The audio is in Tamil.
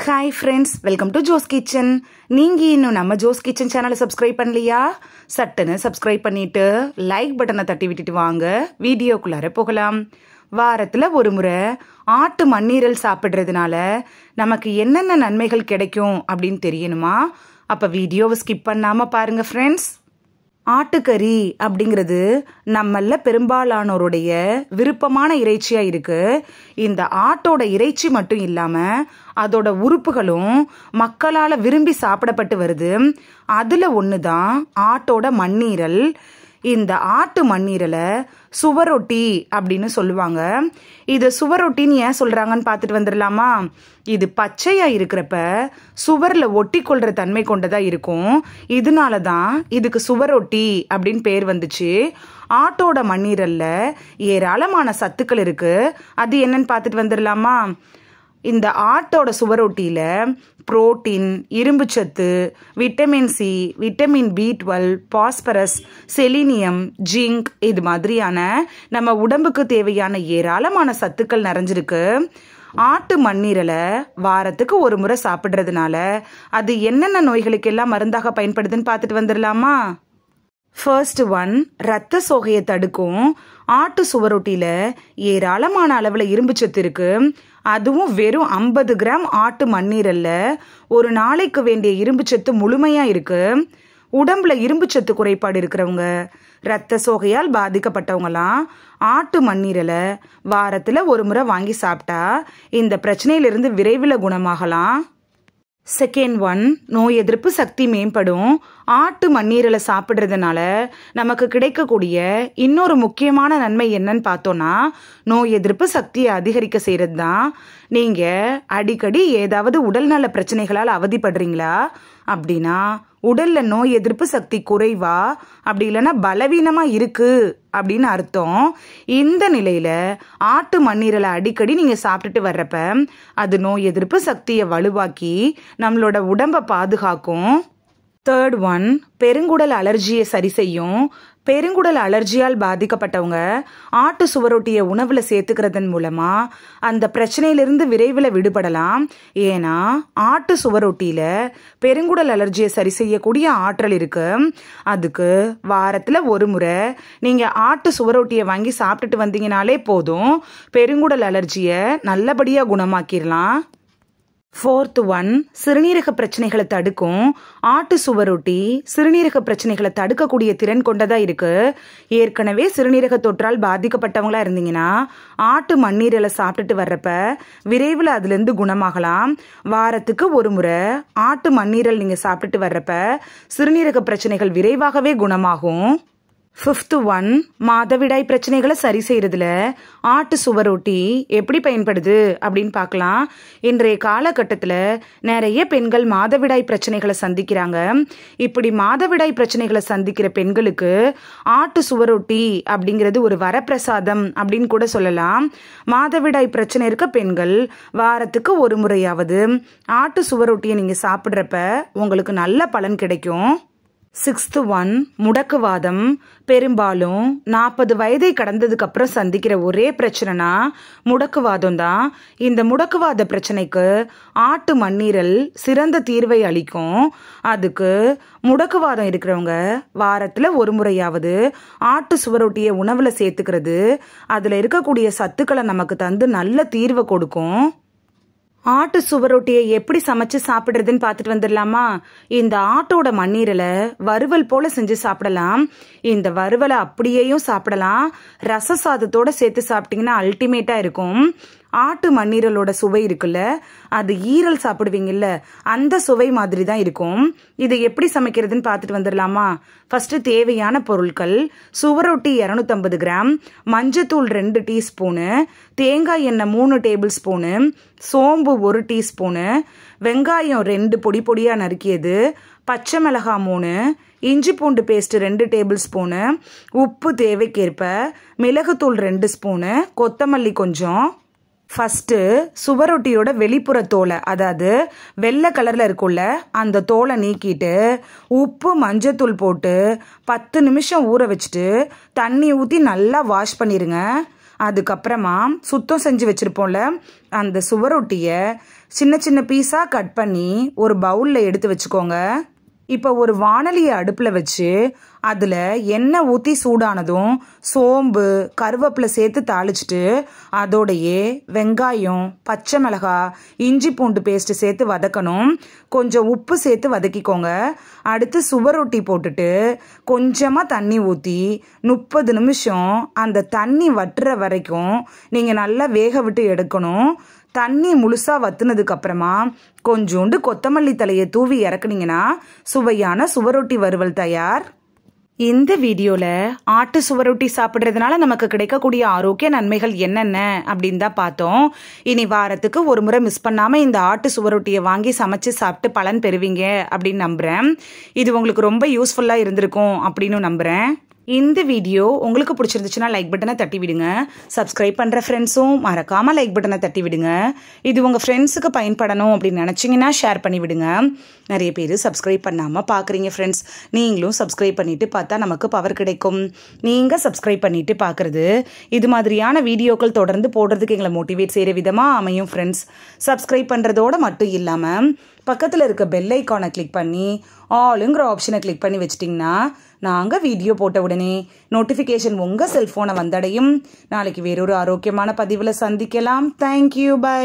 Hi friends, welcome to Jo's kitchen. நீங்கள் இன்னும் நம்ம ஜோஸ் கிச்சன் சேனலை சப்ஸ்கிரைப் பண்ணலையா? சட்டுன்னு சப்ஸ்கிரைப் பண்ணிவிட்டு லைக் பட்டனை தட்டி விட்டுட்டு வாங்க வீடியோக்குள்ளார போகலாம். வாரத்தில் ஒரு முறை ஆட்டு மண்ணீரல் சாப்பிட்றதுனால நமக்கு என்னென்ன நன்மைகள் கிடைக்கும் அப்படின்னு தெரியணுமா? அப்போ வீடியோவை ஸ்கிப் பண்ணாமல் பாருங்கள் ஃப்ரெண்ட்ஸ். ஆட்டுக்கறி அப்படிங்கிறது நம்மள பெரும்பாலானோருடைய விருப்பமான இறைச்சியா இருக்கு. இந்த ஆட்டோட இறைச்சி மட்டும் இல்லாம அதோட உறுப்புகளும் மக்களால விரும்பி சாப்பிடப்பட்டு வருது. அதுல ஒண்ணுதான் ஆட்டோட மண்ணீரல். இந்த ஆட்டு மண்ணீரலை சுவரொட்டி அப்படின்னு சொல்லுவாங்க. இது சுவரொட்டின்னு ஏன் சொல்றாங்கன்னு பார்த்துட்டு வந்துடலாமா? இது பச்சையா இருக்கிறப்ப சுவர்ல ஒட்டி கொள்ற தன்மை கொண்டதா இருக்கும். இதனால தான் இதுக்கு சுவரொட்டி அப்படின்னு பேர் வந்துச்சு. ஆட்டோட மண்ணீரல்ல ஏராளமான சத்துக்கள் இருக்கு. அது என்னன்னு பார்த்துட்டு வந்துடலாமா? இந்த ஆட்டோட சுவரொட்டியில புரோட்டீன், இரும்புச்சத்து, vitamin C, vitamin B12, phosphorus, selenium, zinc இது மாதிரியான நம்ம உடம்புக்கு தேவையான ஏராளமான சத்துக்கள் நிறைஞ்சிருக்கு. ஆட்டு மண்ணீரலை வாரத்துக்கு ஒரு முறை சாப்பிட்றதுனால அது என்னென்ன நோய்களுக்கெல்லாம் மருந்தாக பயன்படுதுன்னு பார்த்துட்டு வந்துடலாமா? ஃபர்ஸ்ட் ஒன், ரத்த சோகையை தடுக்கும். ஆட்டு சுவரொட்டியில ஏராளமான அளவுல இரும்புச்சத்து இருக்கு. அதுவும் வெறும் 50 கிராம் ஆட்டு மண்ணீரல்ல ஒரு நாளைக்கு வேண்டிய இரும்புச்சத்து முழுமையா இருக்கு. உடம்புல இரும்புச்சத்து குறைபாடு இருக்கிறவங்க, ரத்த சோகையால் பாதிக்கப்பட்டவங்கலாம் ஆட்டு மண்ணீரலை வாரத்துல ஒரு முறை வாங்கி சாப்பிட்டா இந்த பிரச்சனையிலிருந்து விரைவில் குணமாகலாம். செகண்ட் ஒன், நோய் எதிர்ப்பு சக்தி மேம்படும். ஆட்டு மண்ணீரலை சாப்பிட்றதுனால நமக்கு கிடைக்கக்கூடிய இன்னொரு முக்கியமான நன்மை என்னன்னு பார்த்தோன்னா, நோய் எதிர்ப்பு சக்தியை அதிகரிக்க செய்கிறது தான். நீங்கள் அடிக்கடி ஏதாவது உடல்நல பிரச்சனைகளால் அவதிப்படுறீங்களா? அப்படின்னா உடல்ல நோய் எதிர்ப்பு சக்தி குறைவா அப்படி இல்லைன்னா பலவீனமா இருக்கு அப்படின்னு அர்த்தம். இந்த நிலையில ஆட்டு மண்ணீரலை அடிக்கடி நீங்க சாப்பிட்டுட்டு வர்றப்ப அது நோய் எதிர்ப்பு சக்தியை வலுவாக்கி நம்மளோட உடம்பை பாதுகாக்கும். தேர்ட் ஒன், பெருங்குடல் அலர்ஜியை சரி செய்யும். பெருங்குடல் அலர்ஜியால் பாதிக்கப்பட்டவங்க ஆட்டு சுவரொட்டியை உணவுல சேர்த்துக்கிறதன் மூலமா அந்த பிரச்சனையிலிருந்து விரைவில் விடுபடலாம். ஏன்னா ஆட்டு சுவரொட்டியில பெருங்குடல் அலர்ஜியை சரி செய்யக்கூடிய ஆற்றல் இருக்கு. அதுக்கு வாரத்துல ஒரு முறை நீங்க ஆட்டு சுவரொட்டியை வாங்கி சாப்பிட்டுட்டு வந்தீங்கனாலே போதும், பெருங்குடல் அலர்ஜியை நல்லபடியா குணமாக்கிடலாம். ஃபோர்த் ஒன், சிறுநீரக பிரச்சனைகளை தடுக்கும். ஆட்டு சுவரொட்டி சிறுநீரக பிரச்சனைகளை தடுக்கக்கூடிய திறன் கொண்டதா இருக்கு. ஏற்கனவே சிறுநீரக தொற்றால் பாதிக்கப்பட்டவங்களா இருந்தீங்கன்னா ஆட்டு மண்ணீரலை சாப்பிட்டுட்டு வர்றப்ப விரைவில் அதுலேருந்து குணமாகலாம். வாரத்துக்கு ஒரு முறை ஆட்டு மண்ணீரல் நீங்க சாப்பிட்டுட்டு வர்றப்ப சிறுநீரக பிரச்சனைகள் விரைவாகவே குணமாகும். ஃபிஃப்த் ஒன், மாதவிடாய் பிரச்சனைகளை சரி செய்யறதுல ஆட்டு சுவரொட்டி எப்படி பயன்படுது அப்படின்னு பார்க்கலாம். இன்றைய காலகட்டத்தில் நிறைய பெண்கள் மாதவிடாய் பிரச்சனைகளை சந்திக்கிறாங்க. இப்படி மாதவிடாய் பிரச்சனைகளை சந்திக்கிற பெண்களுக்கு ஆட்டு சுவரொட்டி அப்படிங்கிறது ஒரு வரப்பிரசாதம் அப்படின்னு கூட சொல்லலாம். மாதவிடாய் பிரச்சனை இருக்க பெண்கள் வாரத்துக்கு ஒரு முறையாவது ஆட்டு சுவரொட்டியை நீங்கள் சாப்பிட்றப்ப உங்களுக்கு நல்ல பலன் கிடைக்கும். சிக்ஸ்த் ஒன், முடக்குவாதம். பெரும்பாலும் 40 வயதை கடந்ததுக்கு அப்புறம் சந்திக்கிற ஒரே பிரச்சனைனா முடக்குவாதம் தான். இந்த முடக்குவாத பிரச்சனைக்கு ஆட்டு மண்ணீரல் சிறந்த தீர்வை அளிக்கும். அதுக்கு முடக்குவாதம் இருக்கிறவங்க வாரத்தில் ஒரு முறையாவது ஆட்டு சுவரொட்டியை உணவுல சேர்த்துக்கிறது அதில் இருக்கக்கூடிய சத்துக்களை நமக்கு தந்து நல்ல தீர்வை கொடுக்கும். ஆட்டு சுவரொட்டியை எப்படி சமைச்சு சாப்பிட்றதுன்னு பார்த்துட்டு வந்துடலாமா? இந்த ஆட்டோட மண்ணீரலை வறுவல் போல செஞ்சு சாப்பிடலாம். இந்த வறுவலை அப்படியேயும் சாப்பிடலாம். ரச சாதத்தோட சேர்த்து சாப்பிட்டீங்கன்னா அல்டிமேட்டா இருக்கும். ஆட்டு மண்ணீரலோட சுவை இருக்குல்ல, அது ஈரல் சாப்பிடுவீங்கல்ல அந்த சுவை மாதிரி தான் இருக்கும். இதை எப்படி சமைக்கிறதுன்னு பார்த்துட்டு வந்துடலாமா? ஃபர்ஸ்ட் தேவையான பொருட்கள்: சுவரொட்டி 250 கிராம், மஞ்சத்தூள் 2 டீஸ்பூனு, தேங்காய் எண்ணெய் 3 டேபிள் ஸ்பூனு, சோம்பு 1 டீஸ்பூனு, வெங்காயம் 2 பொடி பொடியா நறுக்கியது, பச்சை மிளகாய் 3, இஞ்சி பூண்டு பேஸ்ட் 2 டேபிள் ஸ்பூனு, உப்பு தேவைக்கேற்ப, மிளகுத்தூள் 2 ஸ்பூனு, கொத்தமல்லி கொஞ்சம். ஃபஸ்ட்டு சுவரொட்டியோட வெளிப்புற தோலை, அதாவது வெள்ளை கலரில் இருக்கும்ல அந்த தோலை நீக்கிட்டு உப்பு மஞ்சத்தூள் போட்டு 10 நிமிஷம் ஊற வச்சுட்டு தண்ணி ஊற்றி நல்லா வாஷ் பண்ணிடுங்க. அதுக்கப்புறமா சுத்தம் செஞ்சு வச்சுருப்போம்ல அந்த சுவரொட்டியை சின்ன சின்ன பீஸாக கட் பண்ணி ஒரு பவுலில் எடுத்து வச்சுக்கோங்க. இப்போ ஒரு வாணலியை அடுப்பில் வச்சு அதில் எண்ணெய் ஊற்றி சூடானதும் சோம்பு கருவேப்பிலை சேர்த்து தாளிச்சிட்டு அதோடையே வெங்காயம் பச்சை மிளகாய் இஞ்சி பூண்டு பேஸ்ட்டு சேர்த்து வதக்கணும். கொஞ்சம் உப்பு சேர்த்து வதக்கிக்கோங்க. அடுத்து சுவரொட்டி போட்டுட்டு கொஞ்சமாக தண்ணி ஊற்றி 30 நிமிஷம் அந்த தண்ணி வற்றுற வரைக்கும் நீங்கள் நல்லா வேக விட்டு எடுக்கணும். தண்ணி முழுசாக வத்துனதுக்கு அப்புறமா கொஞ்சோண்டு கொத்தமல்லி தலையை தூவி இறக்குனீங்கன்னா சுவையான சுவரொட்டி வறுவல் தயார். இந்த வீடியோவில் ஆட்டு சுவரொட்டி சாப்பிட்றதுனால நமக்கு கிடைக்கக்கூடிய ஆரோக்கிய நன்மைகள் என்னென்ன அப்படின்னு தான் பார்த்தோம். இனி வாரத்துக்கு ஒரு முறை மிஸ் பண்ணாமல் இந்த ஆட்டு சுவரொட்டியை வாங்கி சமைச்சு சாப்பிட்டு பலன் பெறுவீங்க அப்படின்னு நம்புகிறேன். இது உங்களுக்கு ரொம்ப யூஸ்ஃபுல்லாக இருந்திருக்கும் அப்படின்னு நம்புகிறேன். இந்த வீடியோ உங்களுக்கு பிடிச்சிருந்துச்சுன்னா லைக் பட்டனை தட்டி விடுங்க. சப்ஸ்கிரைப் பண்ணுற ஃப்ரெண்ட்ஸும் மறக்காமல் லைக் பட்டனை தட்டி விடுங்க. இது உங்கள் ஃப்ரெண்ட்ஸுக்கு பயன்படணும் அப்படின்னு நினச்சிங்கன்னா ஷேர் பண்ணி விடுங்க. நிறைய பேர் சப்ஸ்கிரைப் பண்ணாமல் பார்க்குறீங்க ஃப்ரெண்ட்ஸ். நீங்களும் சப்ஸ்கிரைப் பண்ணிவிட்டு பார்த்தா நமக்கு பவர் கிடைக்கும். நீங்கள் சப்ஸ்கிரைப் பண்ணிவிட்டு பார்க்குறது இது மாதிரியான வீடியோக்கள் தொடர்ந்து போடுறதுக்கு எங்களை மோட்டிவேட் செய்கிற விதமாக அமையும் ஃப்ரெண்ட்ஸ். சப்ஸ்கிரைப் பண்ணுறதோடு மட்டும் இல்லாமல் பக்கத்தில் இருக்க பெல் ஐக்கானை கிளிக் பண்ணி ஆளுங்கிற ஆப்ஷனை கிளிக் பண்ணி வச்சிட்டிங்கன்னா நாங்கள் வீடியோ போட்ட உடனே நோட்டிஃபிகேஷன் உங்கள் செல்ஃபோனை வந்தடையும். நாளைக்கு வேறொரு ஆரோக்கியமான பதிவில் சந்திக்கலாம். Thank you, by.